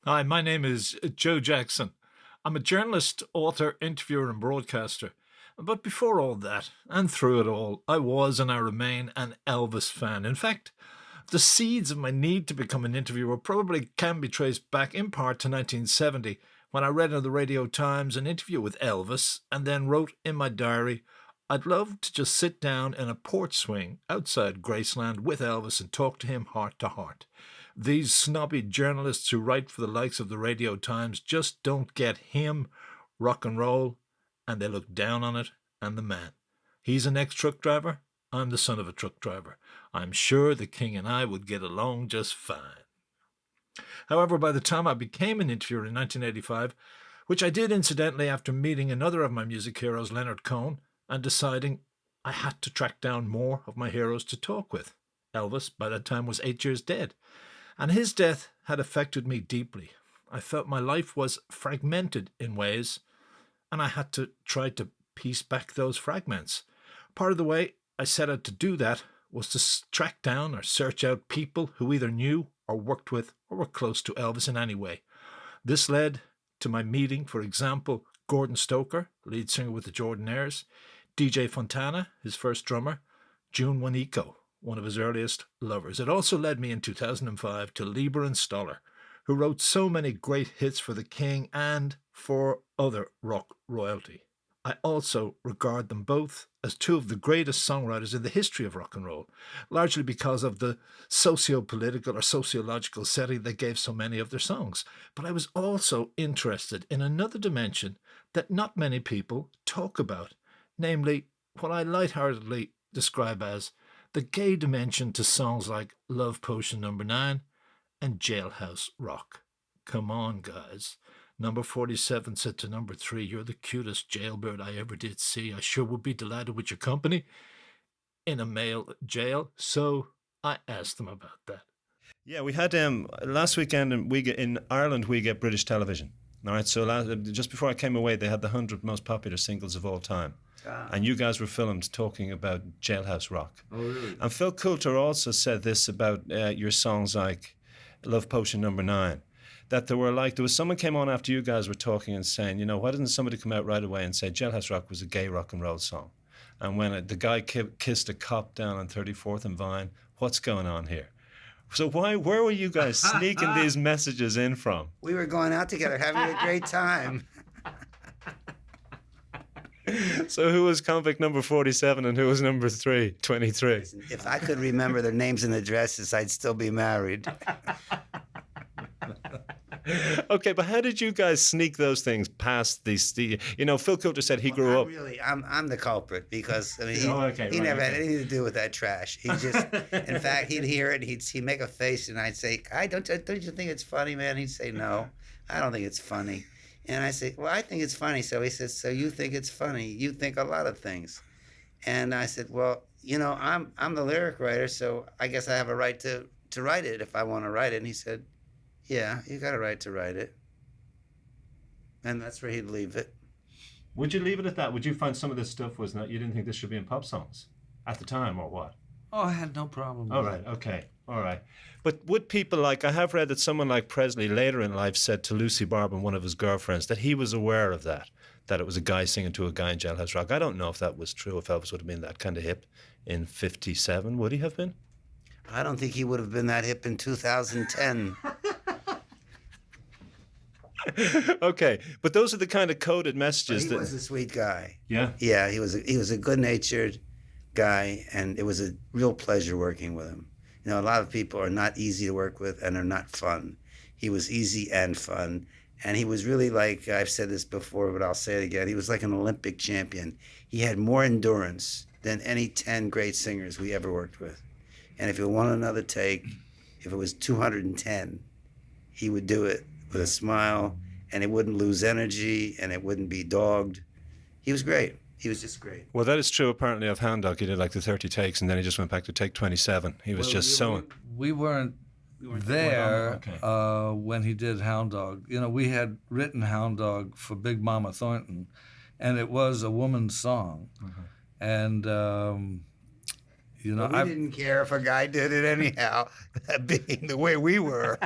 Hi, my name is Joe Jackson. I'm a journalist, author, interviewer, and broadcaster. But before all that, and through it all, I was and I remain an Elvis fan. In fact, the seeds of my need to become an interviewer probably can be traced back in part to 1970, when I read in the Radio Times an interview with Elvis and then wrote in my diary, I'd love to just sit down in a porch swing outside Graceland with Elvis and talk to him heart to heart. These snobby journalists who write for the likes of the Radio Times just don't get him, rock and roll, and they look down on it and the man. He's an ex-truck driver. I'm the son of a truck driver. I'm sure the king and I would get along just fine. However, by the time I became an interviewer in 1985, which I did incidentally after meeting another of my music heroes, Leonard Cohen, and deciding I had to track down more of my heroes to talk with. Elvis, by that time, was 8 years dead, and his death had affected me deeply. I felt my life was fragmented in ways, and I had to try to piece back those fragments. Part of the way I set out to do that was to track down or search out people who either knew or worked with or were close to Elvis in any way. This led to my meeting, for example, Gordon Stoker, lead singer with the Jordanaires, DJ Fontana, his first drummer, June Waniko, one of his earliest lovers. It also led me in 2005 to Leiber and Stoller, who wrote so many great hits for the King and for other rock royalty. I also regard them both as two of the greatest songwriters in the history of rock and roll, largely because of the socio-political or sociological setting they gave so many of their songs. But I was also interested in another dimension that not many people talk about, namely what I lightheartedly describe as the gay dimension to songs like Love Potion No. 9 and Jailhouse Rock. Come on, guys. Number 47 said to number 3, you're the cutest jailbird I ever did see. I sure would be delighted with your company in a male jail. So I asked them about that. Yeah, we had last weekend in Ireland we get British television. All right, so just before I came away, they had the 100 most popular singles of all time. And you guys were filmed talking about Jailhouse Rock. Oh, really? And Phil Coulter also said this about your songs like Love Potion No. 9. That there was someone came on after you guys were talking and saying, you know, why didn't somebody come out right away and say Jailhouse Rock was a gay rock and roll song? And when the guy kissed a cop down on 34th and Vine, what's going on here? So where were you guys sneaking these messages in from? We were going out together, having a great time. So who was convict number 47 and who was number 23? If I could remember their names and addresses, I'd still be married. Okay, but how did you guys sneak those things past these? You know, Phil Coulter said he grew up. I'm the culprit because I mean he never had anything to do with that trash. He just, in fact, he'd hear it, he'd make a face, and I'd say, don't you think it's funny, man? He'd say, no, I don't think it's funny. And I say, well, I think it's funny. So he says, so you think it's funny? You think a lot of things. And I said, well, you know, I'm the lyric writer, so I guess I have a right to write it if I want to write it. And he said, yeah, you got a right to write it. And that's where he'd leave it. Would you leave it at that? Would you find some of this stuff was not, you didn't think this should be in pop songs at the time, or what? Oh, I had no problem with All right, okay, all right. But would people I have read that someone like Presley later in life said to Lucy Barber, one of his girlfriends, that he was aware of that it was a guy singing to a guy in Jailhouse Rock. I don't know if that was true, if Elvis would have been that kind of hip in 57. Would he have been? I don't think he would have been that hip in 2010. Okay, but those are the kind of coded messages. He was a sweet guy. Yeah? Yeah, he was a good-natured guy, and it was a real pleasure working with him. You know, a lot of people are not easy to work with and are not fun. He was easy and fun, and he was really like, I've said this before, but I'll say it again, he was like an Olympic champion. He had more endurance than any 10 great singers we ever worked with. And if he wanted another take, if it was 210, he would do it with a smile, and it wouldn't lose energy, and it wouldn't be dogged. He was great. He was just great. Well, that is true apparently of Hound Dog. He did like the 30 takes, and then he just went back to take 27. He was We weren't there when he did Hound Dog. You know, we had written Hound Dog for Big Mama Thornton, and it was a woman's song. Mm-hmm. And you know, we didn't care if a guy did it anyhow, being the way we were.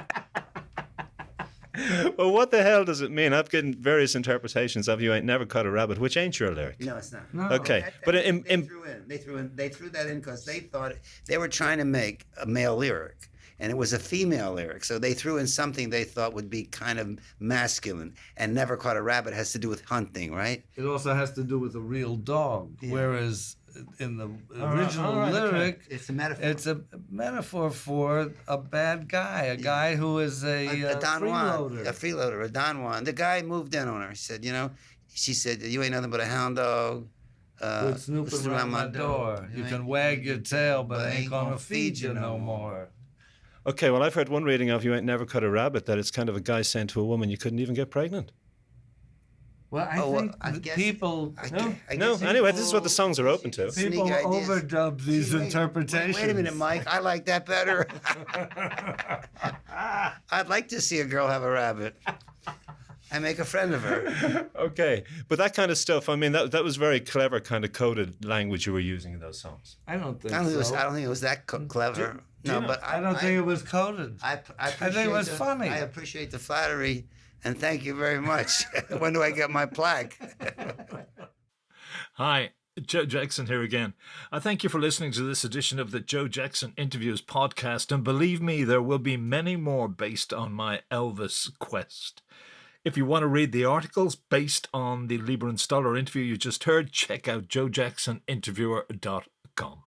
Well, what the hell does it mean? I've gotten various interpretations of "You Ain't Never Caught a Rabbit," which ain't your lyric. No, it's not. No. Okay, but They threw that in because they thought they were trying to make a male lyric, and it was a female lyric. So they threw in something they thought would be kind of masculine. And "Never Caught a Rabbit" has to do with hunting, right? It also has to do with a real dog, Yeah. whereas in the original all right, okay. lyric, It's a metaphor. it's a metaphor for a bad guy, a guy who is a Don Juan, freeloader. a freeloader, a Don Juan. The guy moved in on her. He said, she said, "You ain't nothing but a hound dog. Quit snooping around my door. You can wag your tail, but I ain't gonna feed you no more. Okay, well, I've heard one reading of "You Ain't Never Caught a Rabbit" that it's kind of a guy saying to a woman, "You couldn't even get pregnant." Well, I think I that guess- people I No, guess anyway, this is what the songs are open to. people sneak ideas. overdub these Wait, interpretations. Wait a minute, Mike. I like that better. I'd like to see a girl have a rabbit. I make a friend of her. Okay, but that kind of stuff, I mean, that was very clever kind of coded language you were using in those songs. I don't think I don't so. think it was that clever. you know? But I don't think it was coded. I think it was funny. I appreciate the flattery, and thank you very much. When do I get my plaque? Hi, Joe Jackson here again. I thank you for listening to this edition of the Joe Jackson Interviews podcast, and believe me, there will be many more based on my Elvis quest. If you want to read the articles based on the Leiber and Stoller interview you just heard, check out joejacksoninterviewer.com.